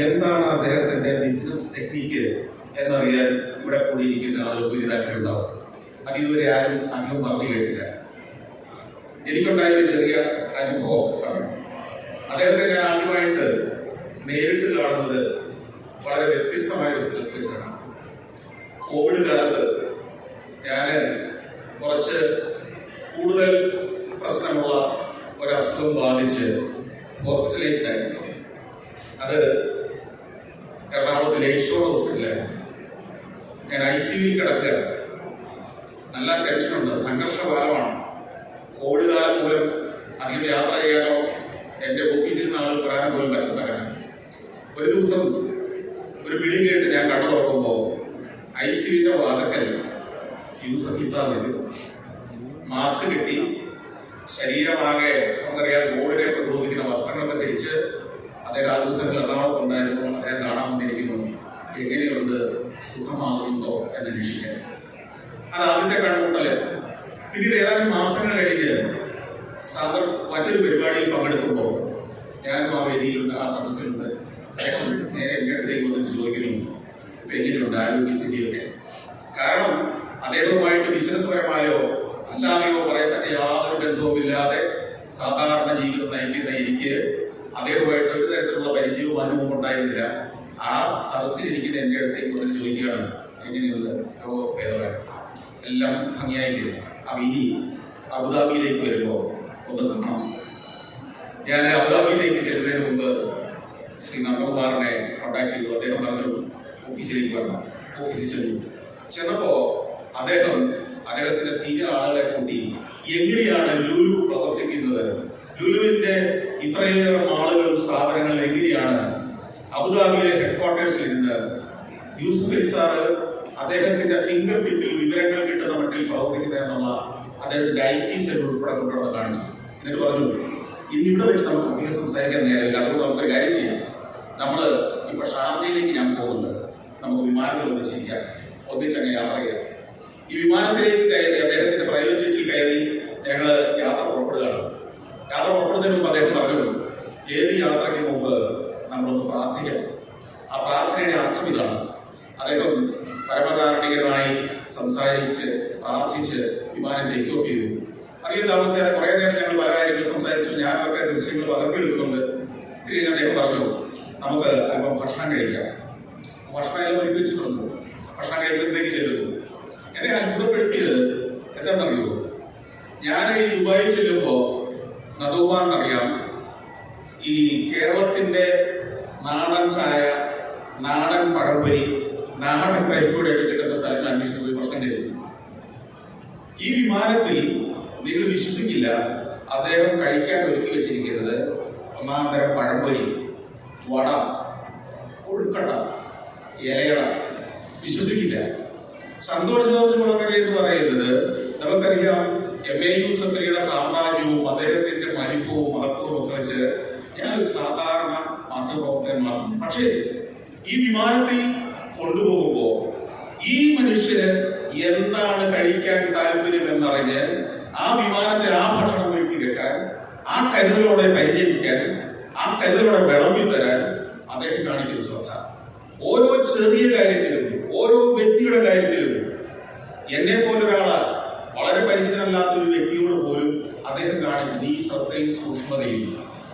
എന്താണ് അദ്ദേഹത്തിന്റെ business technique എന്നറിയാൻ ഇവിടെ കൂടിയിരിക്കുന്ന ആളുകൾക്ക് ഒരു താല്പര്യമുണ്ടാവും. അത് ഇതുവരെ ആരും അധികം പറഞ്ഞു കേട്ടില്ല. എനിക്കുണ്ടായൊരു ചെറിയ അനുഭവം പറയാം. അദ്ദേഹത്തെ ഞാൻ ആദ്യമായിട്ട് നേരിട്ട് കാണുന്നത് വളരെ വ്യത്യസ്തമായ ഒരു സ്ഥലത്ത് വെച്ചാണ്. കോവിഡ് കാലത്ത് ഞാൻ കുറച്ച് കൂടുതൽ പ്രശ്നമുള്ള ഒരസുഖം ബാധിച്ച് ഹോസ്പിറ്റലൈസ്ഡ് ആയിരുന്നു. അത് എറണാകുളത്ത് ലേക് ഷോർ ഹോസ്പിറ്റലായിരുന്നു. ഞാൻ ICU കിടക്കുകയാണ്. നല്ല ടെൻഷനുണ്ട്, സംഘർഷകാലമാണ്. കോവിഡ് കാലം മൂലം അധികം യാത്ര ചെയ്യാനോ എൻ്റെ ഓഫീസിൽ നിന്ന് ആളുകൾ വരാൻ പോലും പറ്റുന്ന കാര്യം. ഒരു ദിവസം ഒരു വിളി കേട്ട് ഞാൻ കണ്ണു തുറക്കുമ്പോൾ ICUവിന്റെ വാതക്കൽ യൂസഫ് നിസാർ മാസ്ക് കിട്ടി, ശരീരമാകെ നമുക്കറിയാം കോവിഡിനെ പ്രതിരോധിക്കുന്ന വസ്ത്രങ്ങളൊക്കെ ധരിച്ച് അദ്ദേഹം ആ ദിവസങ്ങളിൽ എറണാകുളത്തുണ്ടായിരുന്നു. അദ്ദേഹം കാണാൻ വന്നിരിക്കുന്നു. എങ്ങനെയുണ്ട്, സുഖമാകുന്നുണ്ടോ എന്ന് അന്വേഷിക്കാൻ. അത് ആദ്യത്തെ കണ്ടുമുട്ടല്. പിന്നീട് ഏതാനും മാസങ്ങൾ കഴിഞ്ഞ് മറ്റൊരു പരിപാടിയിൽ പങ്കെടുക്കുമ്പോൾ ഞാനും ആ വേദിയിലുണ്ട്, ആ സദസ്സിലുണ്ട്. നേരെ എൻ്റെ അടുത്തേക്ക് വന്നിട്ട് ചോദിക്കുന്നു, ഇപ്പം എങ്ങനെയുണ്ട് ആരോഗ്യസ്ഥിതിയൊക്കെ. കാരണം അദ്ദേഹവുമായിട്ട് ബിസിനസ് പരമായോ അല്ലാതെയോ പറയത്തക്ക യാതൊരു ബന്ധവുമില്ലാതെ സാധാരണ ജീവിതം നയിക്കുന്ന എനിക്ക് അദ്ദേഹവുമായിട്ട് ഒരു തരത്തിലുള്ള പരിചയവും അനുഭവവും ഉണ്ടായിരുന്നില്ല. ആ സദസ്സിലിരിക്കുന്ന എൻ്റെ അടുത്തേക്ക് വന്നിട്ട് ചോദിക്കുകയാണ്, എങ്ങനെയുണ്ട് രോഗഭേദമായി, എല്ലാം ഭംഗിയായില്ലേ. അപ്പം ഇനി അബുദാബിയിലേക്ക് വരുമ്പോൾ ഒന്ന് കാണാം. ഞാൻ അബുദാബിയിലേക്ക് ചെല്ലുന്നതിന് മുമ്പ് ശ്രീ നന്ദകുമാറിനെ കോൺടാക്ട് ചെയ്തു. അദ്ദേഹം പറഞ്ഞു ഓഫീസിലേക്ക് വരണം. ഓഫീസിൽ ചെന്നപ്പോൾ അദ്ദേഹത്തിന്റെ സീനിയർ ആളുകളെ കൂട്ടി എങ്ങനെയാണ് ലുലു പ്രവർത്തിക്കുന്നത്, ലുലുവിന്റെ ഇത്രയേറെ മാളുകളും സ്ഥാപനങ്ങളും എങ്ങനെയാണ് അബുദാബിയിലെ ഹെഡ്ക്വാർട്ടേഴ്സിൽ ഇരുന്ന് യൂസഫ് അലി സാറ് അദ്ദേഹത്തിന്റെ ഫിംഗർ ടിപ്പിൽ വിവരങ്ങൾ കിട്ടുന്ന മട്ടിൽ പ്രവർത്തിക്കുന്നത് എന്നുള്ള അദ്ദേഹത്തിന്റെ IT സെൽ ഉൾപ്പെടെ കൊണ്ടുവന്ന് കാണിച്ചു. എന്നിട്ട് പറഞ്ഞു, ഇന്നിവിടെ വെച്ച് നമുക്ക് അധികം സംസാരിക്കാൻ നേരമില്ല, അതുകൊണ്ട് നമുക്കൊരു കാര്യം ചെയ്യാം. നമ്മൾ ഇപ്പൊ ഷാർജയിലേക്ക് ഞാൻ പോകുന്നുണ്ട്, നമുക്ക് വിമാനത്തിൽ ഒന്നിച്ചിരിക്കാം, ഒന്നിച്ചങ്ങ് യാത്ര ചെയ്യാം. ഈ വിമാനത്തിലേക്ക് കയറി അദ്ദേഹത്തിന്റെ പ്രൈവറ്റ് ജെറ്റിൽ കയറി ഞങ്ങൾ യാത്ര പുറപ്പെടുകയാണ്. യാത്ര പുറപ്പെടുന്നതിന് മുമ്പ് അദ്ദേഹം പറഞ്ഞു, ഏത് യാത്രയ്ക്ക് മുമ്പ് നമ്മളൊന്ന് പ്രാർത്ഥിക്കണം. ആ പ്രാർത്ഥനയുടെ അർത്ഥം ഇതാണ്. അദ്ദേഹം പരമകാരുണികരമായി സംസാരിച്ച് പ്രാർത്ഥിച്ച് വിമാനം ടേക്ക് ഓഫ് ചെയ്തു. അധികം താമസിയാതെ കുറേ നേരം ഞങ്ങൾ പല കാര്യങ്ങൾ സംസാരിച്ചു. ഞാനൊക്കെ ദൃശ്യങ്ങൾ പകർത്തിയെടുക്കുന്നുണ്ട്. തിരികെ അദ്ദേഹം പറഞ്ഞു, നമുക്ക് അല്പം ഭക്ഷണം കഴിക്കാം. ഭക്ഷണം എല്ലാം ഒരുക്കി വെച്ചിട്ടുണ്ട്. ഭക്ഷണം കഴിക്കുന്നതിലേക്ക് ചെല്ലുന്നു. എന്നെ അത്ഭുതപ്പെടുത്തിയത് എന്താണെന്നറിയോ, ഞാൻ ഈ ദുബായിൽ ചെല്ലുമ്പോൾ നദുമാറിനറിയാം, ഈ കേരളത്തിന്റെ നാടൻ ചായ, നാടൻ പഴംപൊരി, നാടൻ പരിപ്പൂടെയൊക്കെ കിട്ടുന്ന സ്ഥലങ്ങൾ അന്വേഷിച്ച് പോയി ഭക്ഷണം കഴിക്കുന്നു. ഈ വിമാനത്തിൽ നിങ്ങൾ വിശ്വസിക്കില്ല, അദ്ദേഹം കഴിക്കാൻ ഒരുക്കി വെച്ചിരിക്കുന്നത് ഒന്നാം തരം പഴംപൊരി, വട, കൊഴുക്കട്ട, ഇലയട. വിശ്വസിക്കില്ല. സന്തോഷ് ജോർജ് കുളങ്ങര എന്ന് പറയുന്നത് നമുക്കറിയാം, MA യൂസഫ് അലിയുടെ സാമ്രാജ്യവും അദ്ദേഹത്തിന്റെ വലിപ്പവും മഹത്വവും ഒക്കെ വെച്ച് ഞാനൊരു സാധാരണ മാധ്യമപ്രവർത്തകന്മാരാണ്. പക്ഷേ ഈ വിമാനത്തിൽ കൊണ്ടുപോകുമ്പോൾ ഈ മനുഷ്യന് എന്താണ് കഴിക്കാൻ താല്പര്യം എന്നറിഞ്ഞ് ആ വിമാനത്തിൽ ആ ഭക്ഷണം ഒരുക്കി വെക്കാൻ, ആ കരുതലോടെ പരിചരിക്കാൻ, ആ കരുതലോടെ വിളമ്പിത്തരാൻ അദ്ദേഹം കാണിക്കുന്ന ശ്രദ്ധ. ഓരോ ചെറിയ കാര്യത്തിലും, ഓരോ വ്യക്തിയുടെ കാര്യത്തിലും, എന്നെ പോലൊരാള് വളരെ പരിചിതനല്ലാത്ത ഒരു വ്യക്തിയോട് പോലും അദ്ദേഹം കാണിക്കുന്ന ഈ ശ്രദ്ധയും സൂക്ഷ്മതയും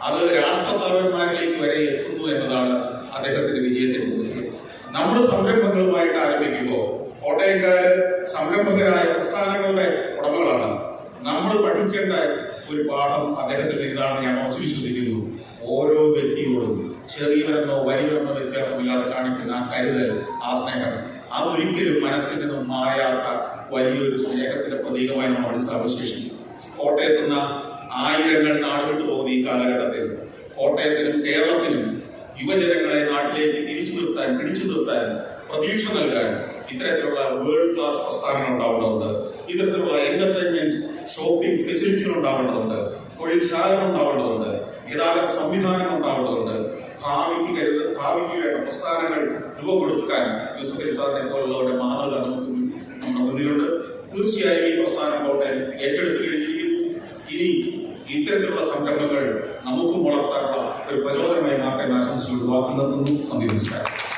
അത് രാഷ്ട്രതലവന്മാരിലേക്ക് വരെ എത്തുന്നു എന്നതാണ് അദ്ദേഹത്തിന്റെ വിജയത്തിന്റെ രഹസ്യം. നമ്മൾ സംരംഭങ്ങളുമായിട്ട് ആരംഭിക്കുമ്പോൾ കോട്ടയംകാര് സംരംഭകരായ പ്രസ്ഥാനങ്ങളുടെ ഉടമകളാണ്. നമ്മൾ പഠിക്കേണ്ട ഒരു പാഠം അദ്ദേഹത്തിന്റെ ഇതാണെന്ന് ഞാൻ ഉറച്ചു വിശ്വസിക്കുന്നു. ഓരോ വ്യക്തിയോടും ചെറിയവരെന്നോ വലിയവരെന്നോ വ്യത്യാസമില്ലാതെ കാണിക്കുന്ന ആ കരുതൽ, ആ സ്നേഹം, അതൊരിക്കലും മനസ്സിൽ നിന്നും മായാത്ത വലിയൊരു സ്നേഹത്തിന്റെ പ്രതീകമായി നമ്മൾ മനസ്സിലാവശേഷിക്കും. കോട്ടയത്തുനിന്ന ആയിരങ്ങൾ നാടുവിട്ടു പോകുന്ന ഈ കാലഘട്ടത്തിൽ കോട്ടയത്തിനും കേരളത്തിനും യുവജനങ്ങളെ നാട്ടിലേക്ക് തിരിച്ചു നിർത്താൻ, പിടിച്ചു നിർത്താൻ, പ്രതീക്ഷ നൽകാൻ ഇത്തരത്തിലുള്ള വേൾഡ് ക്ലാസ് പ്രസ്ഥാനങ്ങൾ ഉണ്ടാവേണ്ടതുണ്ട്. ഇത്തരത്തിലുള്ള എന്റർടൈൻമെന്റ് ഷോപ്പിംഗ് ഫെസിലിറ്റികൾ ഉണ്ടാവേണ്ടതുണ്ട്. തൊഴിൽശാലകൾ ഉണ്ടാവേണ്ടതുണ്ട്. ഗതാഗത സംവിധാനങ്ങൾ ഉണ്ടാവേണ്ടതുണ്ട്. ഭാവിക്ക് വേണ്ട പ്രസ്ഥാനങ്ങൾ രൂപപ്പെടുത്താൻ യൂസഫ് അലി സാറിനെ പോലുള്ളവരുടെ മാതൃക നമ്മുടെ മുന്നിലുണ്ട്. തീർച്ചയായും ഈ പ്രസ്ഥാനം ഏറ്റെടുത്തു കഴിഞ്ഞിരിക്കുന്നു. ഇനി ഇത്തരത്തിലുള്ള സംരംഭങ്ങൾ നമുക്കും വളർത്താനുള്ള ഒരു പ്രചോദനമായി മാറട്ടെ എന്ന് ആശംസിച്ചുകൊണ്ട് വാക്ക് നിർത്തുന്നു. നന്ദി, നമസ്കാരം.